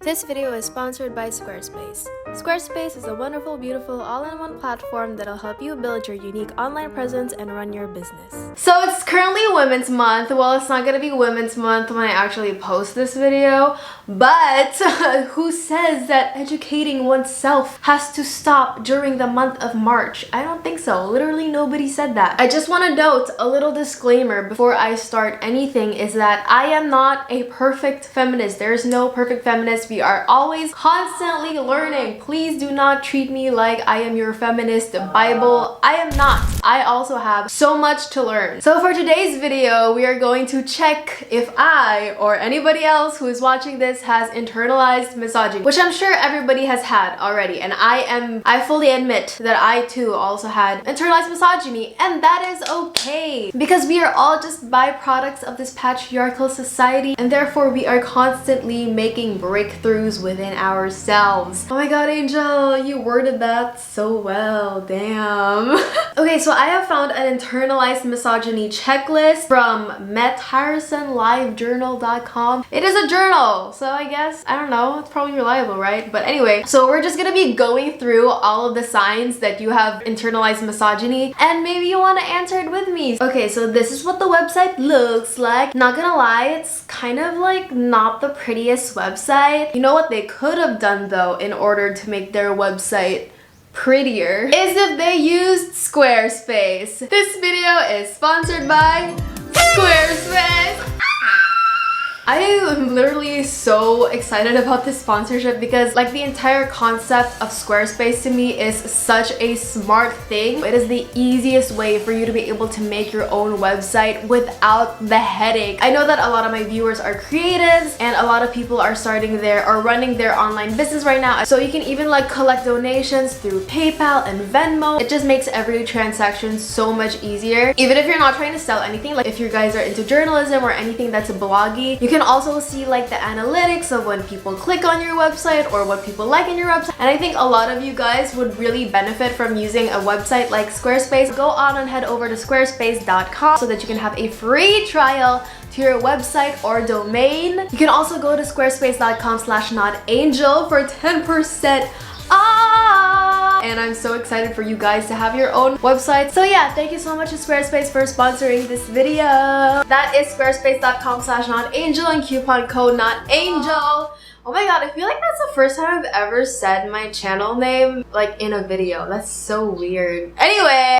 This video is sponsored by Squarespace. Squarespace is a wonderful, beautiful, all-in-one platform that'll help you build your unique online presence and run your business. So it's currently Women's Month. Well, it's not gonna be Women's Month when I actually post this video, but who says that educating oneself has to stop during the month of March? I don't think so. Literally nobody said that. I just want to note a little disclaimer before I start anything is that I am not a perfect feminist. There is no perfect feminist. We are always constantly learning. Please do not treat me like I am your feminist Bible. I am not. I also have so much to learn. So for today's video, we are going to check if I or anybody else who is watching this has internalized misogyny, which I'm sure everybody has had already. And I fully admit that I too also had internalized misogyny, and that is okay because we are all just byproducts of this patriarchal society, and therefore we are constantly making breakthroughs within ourselves. Oh my god, Angel, you worded that so well. Damn. Okay, so I have found an internalized misogyny checklist from MetHarrisonLiveJournal.com. It is a journal, so I guess, I don't know, it's probably reliable, right? But anyway, so we're just gonna be going through all of the signs that you have internalized misogyny, and maybe you want to answer it with me. Okay, so this is what the website looks like. Not gonna lie, it's kind of like not the prettiest website. You know what they could have done though in order to make their website prettier is if they used Squarespace. This video is sponsored by Squarespace. I am literally so excited about this sponsorship because like the entire concept of Squarespace to me is such a smart thing. It is the easiest way for you to be able to make your own website without the headache. I know that a lot of my viewers are creatives and a lot of people are starting their or running their online business right now. So you can even like collect donations through PayPal and Venmo. It just makes every transaction so much easier. Even if you're not trying to sell anything, like if you guys are into journalism or anything that's bloggy, you can also see like the analytics of when people click on your website or what people like in your website. And I think a lot of you guys would really benefit from using a website like Squarespace. Go on and head over to squarespace.com so that you can have a free trial to your website or domain. You can also go to squarespace.com/notangel for 10% off. And I'm so excited for you guys to have your own website. So yeah, thank you so much to Squarespace for sponsoring this video. That is squarespace.com/notangel and coupon code NOTANGEL. Oh my god, I feel like that's the first time I've ever said my channel name like in a video. That's so weird. Anyway.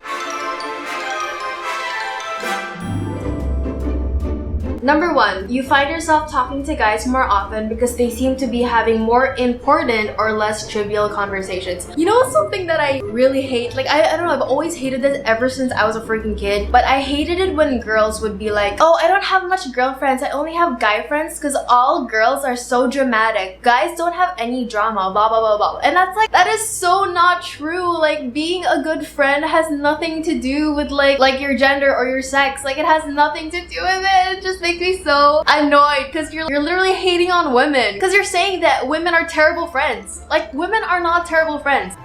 Number 1, you find yourself talking to guys more often because they seem to be having more important or less trivial conversations. You know something that I really hate? Like, I don't know, I've always hated this ever since I was a freaking kid, but I hated it when girls would be like, oh, I don't have much girlfriends, I only have guy friends because all girls are so dramatic. Guys don't have any drama, blah, blah, blah, blah. And that's like, that is so not true. Like, being a good friend has nothing to do with like your gender or your sex. Like, it has nothing to do with it. It just makes me so annoyed because you're literally hating on women because you're saying that women are terrible friends. Like, women are not terrible friends.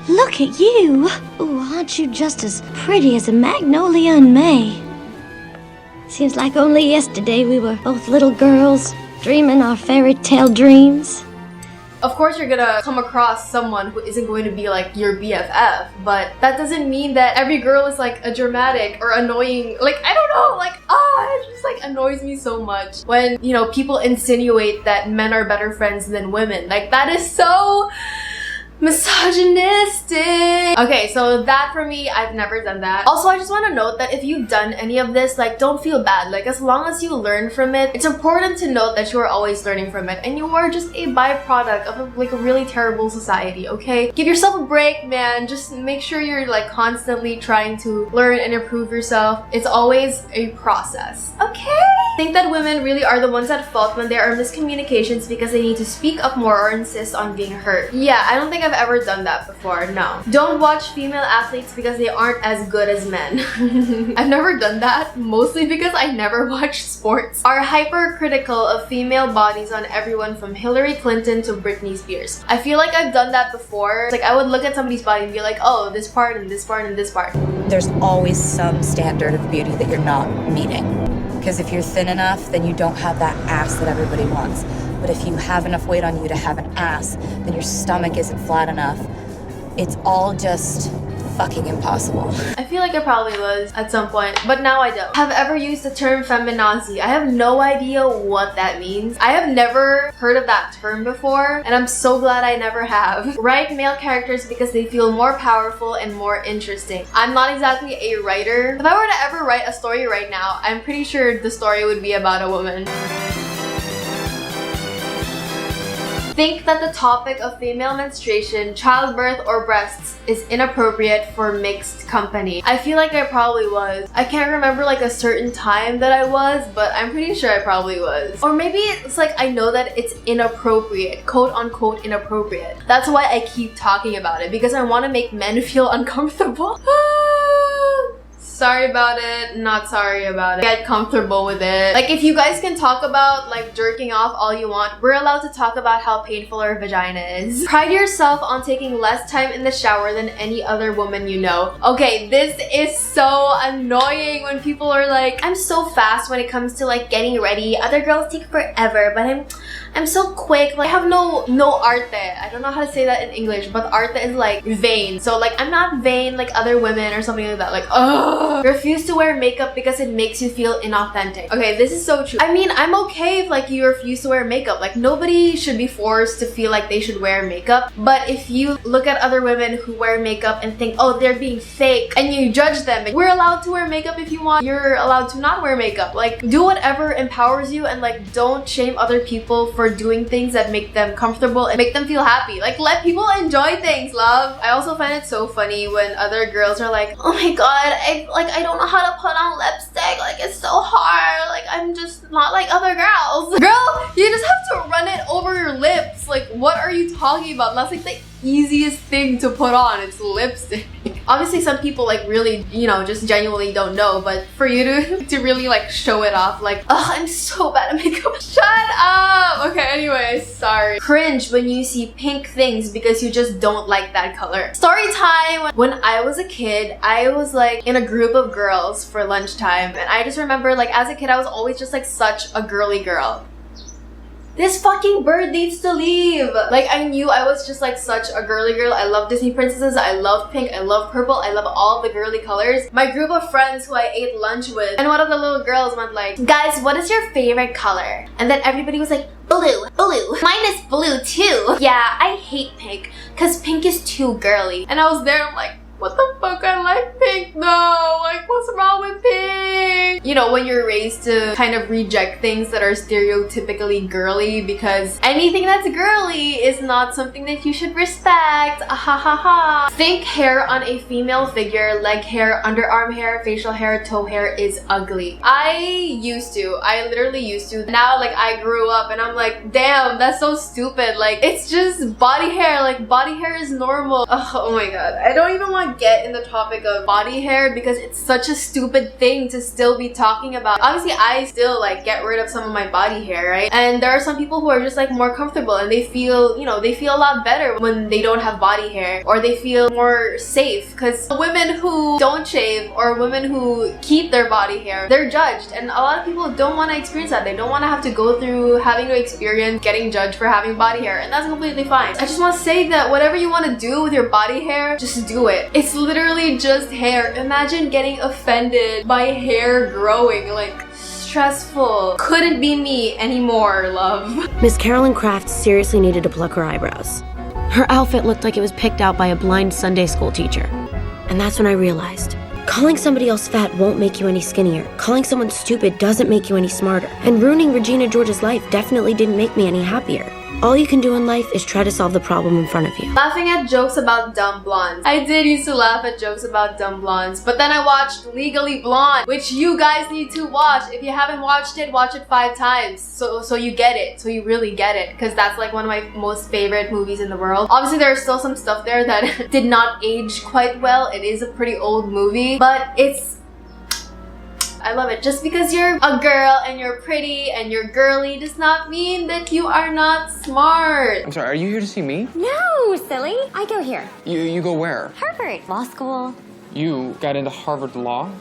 Look at you! Ooh, aren't you just as pretty as a magnolia in May? Seems like only yesterday we were both little girls dreaming our fairy tale dreams. Of course you're gonna come across someone who isn't going to be like your BFF, but that doesn't mean that every girl is like a dramatic or annoying. Like, I don't know, like, it just like annoys me so much when, you know, people insinuate that men are better friends than women. Like, that is so misogynistic. Okay, so that for me, I've never done that. Also, I just want to note that if you've done any of this, like, don't feel bad. Like, as long as you learn from it, it's important to note that you are always learning from it and you are just a byproduct of a really terrible society, okay? Give yourself a break, man. Just make sure you're like constantly trying to learn and improve yourself. It's always a process, okay? I think that women really are the ones at fault when there are miscommunications because they need to speak up more or insist on being heard. Yeah, I don't think I've ever done that before, no. Don't watch female athletes because they aren't as good as men. I've never done that, mostly because I never watch sports. Are hypercritical of female bodies on everyone from Hillary Clinton to Britney Spears. I feel like I've done that before. Like, I would look at somebody's body and be like, oh, this part and this part and this part. There's always some standard of beauty that you're not meeting. Because if you're thin enough, then you don't have that ass that everybody wants. But if you have enough weight on you to have an ass, then your stomach isn't flat enough. It's all just fucking impossible. I feel like I probably was at some point, but now I don't. Have ever used the term feminazi? I have no idea what that means. I have never heard of that term before, and I'm so glad I never have. Write male characters because they feel more powerful and more interesting. I'm not exactly a writer. If I were to ever write a story right now, I'm pretty sure the story would be about a woman. Think that the topic of female menstruation, childbirth, or breasts is inappropriate for mixed company. I feel like I probably was. I can't remember like a certain time that I was, but I'm pretty sure I probably was. Or maybe it's like I know that it's inappropriate, quote unquote inappropriate. That's why I keep talking about it, because I want to make men feel uncomfortable. Sorry about it, not sorry about it. Get comfortable with it. Like, if you guys can talk about like jerking off all you want, we're allowed to talk about how painful our vagina is. Pride yourself on taking less time in the shower than any other woman you know. Okay, this is so annoying when people are like, I'm so fast when it comes to like getting ready. Other girls take forever, but I'm so quick. Like, I have no arte. I don't know how to say that in English, but arte is like vain. So like, I'm not vain like other women or something like that. Like, ugh. Refuse to wear makeup because it makes you feel inauthentic. Okay, this is so true. I mean, I'm okay if like you refuse to wear makeup. Like, nobody should be forced to feel like they should wear makeup. But if you look at other women who wear makeup and think, oh, they're being fake, and you judge them, we're allowed to wear makeup if you want. You're allowed to not wear makeup. Like, do whatever empowers you, and like, don't shame other people for doing things that make them comfortable and make them feel happy. Like, let people enjoy things, love. I also find it so funny when other girls are like, oh my god, I don't know how to put on lipstick. Like, it's so hard. Like, I'm just not like other girls. Girl, you just have to run it over your lips. Like, what are you talking about? That's like the easiest thing to put on. It's lipstick. Obviously, some people like really, you know, just genuinely don't know, but for you to really like show it off, like, oh, I'm so bad at makeup. Shut up! Okay, anyway, sorry. Cringe when you see pink things because you just don't like that color. Story time! When I was a kid, I was like in a group of girls for lunchtime, and I just remember like as a kid, I was always just like such a girly girl. This fucking bird needs to leave! Like, I knew I was just like such a girly girl. I love Disney princesses, I love pink, I love purple, I love all the girly colors. My group of friends who I ate lunch with, and one of the little girls went like, guys, what is your favorite color? And then everybody was like, blue, blue. Mine is blue too. Yeah, I hate pink, cause pink is too girly. And I was there, I'm like, what the fuck, I like pink though. Like, what's wrong with pink? You know, when you're raised to kind of reject things that are stereotypically girly, because anything that's girly is not something that you should respect. Ah, ha ha ha. Think hair on a female figure, leg hair, underarm hair, facial hair, toe hair is ugly. I literally used to. Now, like, I grew up and I'm like, damn, that's so stupid. Like, it's just body hair. Like, body hair is normal. Oh my god. I don't even want to get in the topic of body hair because it's such a stupid thing to still be talking about. Obviously, I still like get rid of some of my body hair, right? And there are some people who are just like more comfortable and they feel, you know, they feel a lot better when they don't have body hair, or they feel more safe, because women who don't shave or women who keep their body hair, they're judged, and a lot of people don't want to experience that. They don't want to have to go through having to experience getting judged for having body hair, and that's completely fine. I just want to say that whatever you want to do with your body hair, just do it. It's literally just hair. Imagine getting offended by hair growing. Like, stressful. Couldn't be me anymore, love. Miss Carolyn Kraft seriously needed to pluck her eyebrows. Her outfit looked like it was picked out by a blind Sunday school teacher. And that's when I realized, calling somebody else fat won't make you any skinnier. Calling someone stupid doesn't make you any smarter. And ruining Regina George's life definitely didn't make me any happier. All you can do in life is try to solve the problem in front of you. Laughing at jokes about dumb blondes. I did used to laugh at jokes about dumb blondes, but then I watched Legally Blonde, which you guys need to watch. If you haven't watched it, watch it 5 times so you get it, so you really get it, because that's like one of my most favorite movies in the world. Obviously, there's still some stuff there that did not age quite well. It is a pretty old movie, but I love it. Just because you're a girl and you're pretty and you're girly does not mean that you are not smart. I'm sorry, are you here to see me? No, silly. I go here. You go where? Harvard. Law school. You got into Harvard Law?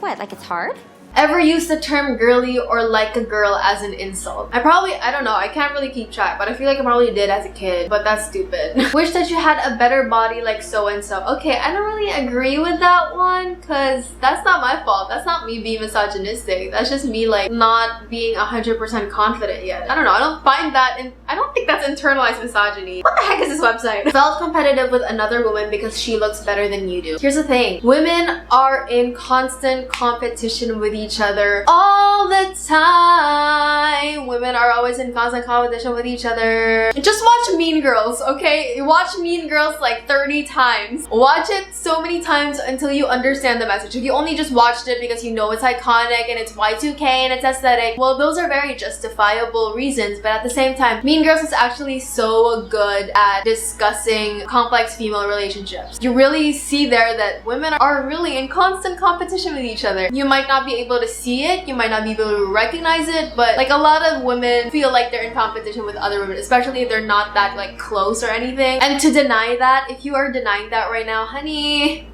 What, like it's hard? ever used the term girly or like a girl as an insult? I don't know, I can't really keep track, but I feel like I probably did as a kid, but that's stupid. Wish that you had a better body like so-and-so. Okay, I don't really agree with that one, because that's not my fault. That's not me being misogynistic. That's just me like not being 100% confident yet. I don't know, I don't find that, and I don't think that's internalized misogyny. What the heck is this website? Felt competitive with another woman because she looks better than you do. Here's the thing, women are in constant competition with each other all the time. Women are always in constant competition with each other. Just watch Mean Girls, okay? Watch Mean Girls like 30 times. Watch it so many times until you understand the message. If you only just watched it because you know it's iconic and it's Y2K and it's aesthetic, well, those are very justifiable reasons, but at the same time, Mean Girls is actually so good at discussing complex female relationships. You really see there that women are really in constant competition with each other. You might not be able to see it, you might not be able to recognize it, but like a lot of women feel like they're in competition with other women, especially if they're not that like close or anything. And to deny that, if you are denying that right now, honey,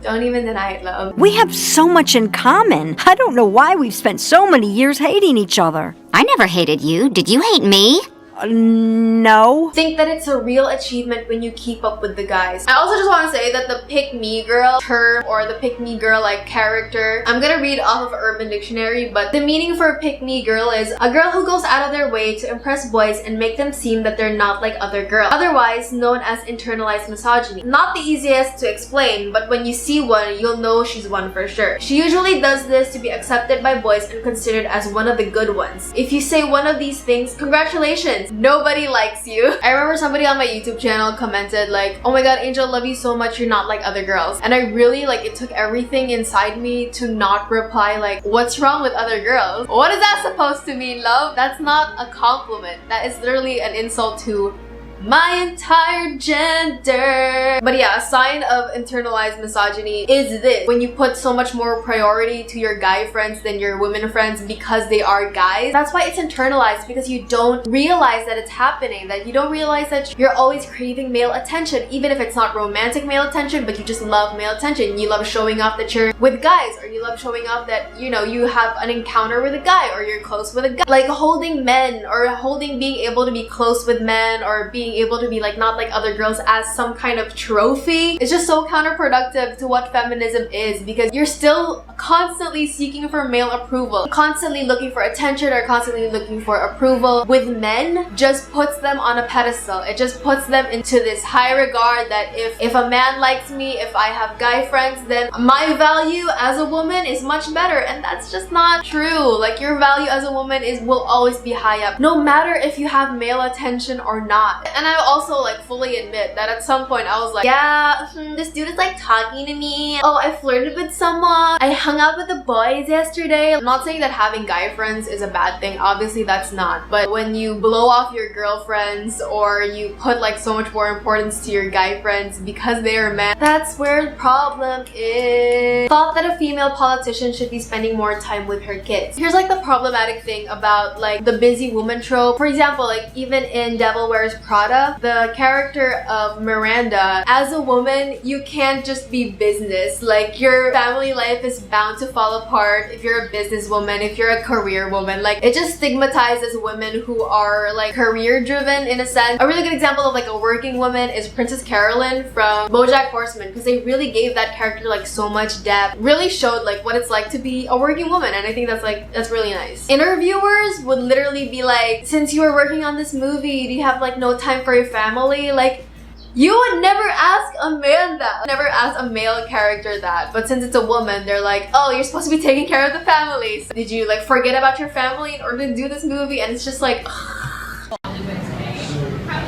don't even deny it, love. We have so much in common. I don't know why we've spent so many years hating each other. I never hated you. Did you hate me? No. Think that it's a real achievement when you keep up with the guys. I also just want to say that the pick me girl term, or the pick me girl like character, I'm gonna read off of Urban Dictionary, but the meaning for pick me girl is a girl who goes out of their way to impress boys and make them seem that they're not like other girls, otherwise known as internalized misogyny. Not the easiest to explain, but when you see one, you'll know she's one for sure. She usually does this to be accepted by boys and considered as one of the good ones. If you say one of these things, congratulations, nobody likes you. I remember somebody on my YouTube channel commented like, oh my god, Angel, love you so much, you're not like other girls. And I really like, it took everything inside me to not reply like, what's wrong with other girls? What is that supposed to mean, love? That's not a compliment. That is literally an insult to my entire gender. But yeah, a sign of internalized misogyny is this: when you put so much more priority to your guy friends than your women friends because they are guys. That's why it's internalized, because you don't realize that it's happening, that you don't realize that you're always craving male attention, even if it's not romantic male attention, but you just love male attention. You love showing off that you're with guys, or you love showing off that, you know, you have an encounter with a guy, or you're close with a guy. Like holding men, or being able to be close with men, or being able to be like not like other girls as some kind of trophy. It's just so counterproductive to what feminism is, because you're still constantly seeking for male approval, constantly looking for attention, or constantly looking for approval. With men, just puts them on a pedestal. It just puts them into this high regard that if a man likes me, if I have guy friends, then my value as a woman is much better, and that's just not true. Like, your value as a woman will always be high up, no matter if you have male attention or not. And I also like fully admit that at some point I was like, yeah, this dude is like talking to me. Oh, I flirted with someone. I hung out with the boys yesterday. I'm not saying that having guy friends is a bad thing. Obviously that's not. But when you blow off your girlfriends, or you put like so much more importance to your guy friends because they are men, that's where the problem is. Thought that a female politician should be spending more time with her kids. Here's like the problematic thing about like the busy woman trope. For example, like even in Devil Wears Prada, the character of Miranda, as a woman, you can't just be business. Like, your family life is bound to fall apart if you're a businesswoman, if you're a career woman. Like, it just stigmatizes women who are like career driven in a sense. A really good example of like a working woman is Princess Carolyn from BoJack Horseman, because they really gave that character like so much depth, really showed like what it's like to be a working woman, and I think that's really nice. Interviewers would literally be like, since you were working on this movie, do you have like no time for your family? Like, you would never ask a man that, never ask a male character that, but since it's a woman, they're like, oh, you're supposed to be taking care of the family. So did you like forget about your family in order to do this movie? And it's just like, How do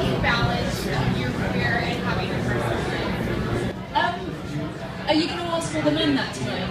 you balance your career and having a personal life? Are you gonna ask all the men that tonight?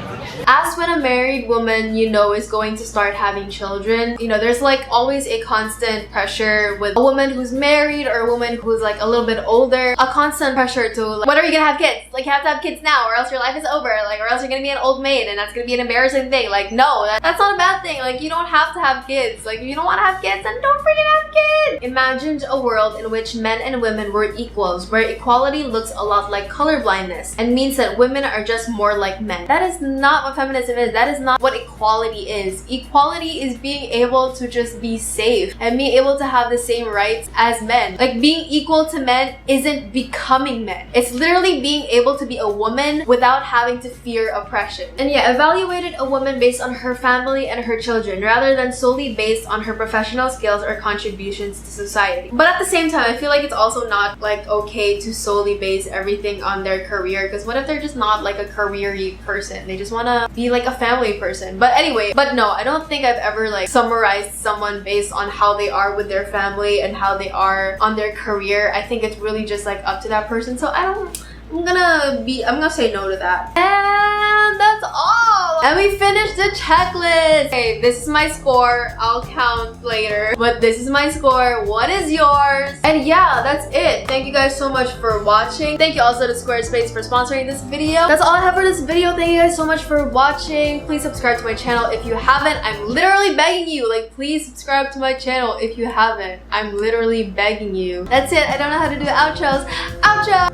as when a married woman, you know, is going to start having children, you know, there's like always a constant pressure with a woman who's married or a woman who's like a little bit older, a constant pressure to like, when are you gonna have kids? Like, you have to have kids now or else your life is over, like, or else you're gonna be an old maid and that's gonna be an embarrassing thing. Like, no, that's not a bad thing. Like, you don't have to have kids. Like, if you don't want to have kids, then don't freaking have kids. imagined a world in which men and women were equals, where equality looks a lot like colorblindness and means that women are just more like men. That is not what feminism is. That is not what equality is. Equality is being able to just be safe and being able to have the same rights as men. Like, being equal to men isn't becoming men. It's literally being able to be a woman without having to fear oppression. And yeah, evaluated a woman based on her family and her children rather than solely based on her professional skills or contributions to society. But at the same time, I feel like it's also not like okay to solely base everything on their career, because what if they're just not like a career-y person? They just want to be like a family person. But anyway, but no, I don't think I've ever like summarized someone based on how they are with their family and how they are on their career. I think it's really just like up to that person. So I'm gonna say no to that. And that's all. And we finished the checklist. Okay, this is my score. I'll count later. But this is my score. What is yours? And yeah, that's it. Thank you guys so much for watching. Thank you also to Squarespace for sponsoring this video. That's all I have for this video. Thank you guys so much for watching. Please subscribe to my channel if you haven't. I'm literally begging you. Like, please subscribe to my channel if you haven't. I'm literally begging you. That's it. I don't know how to do outros. Outro!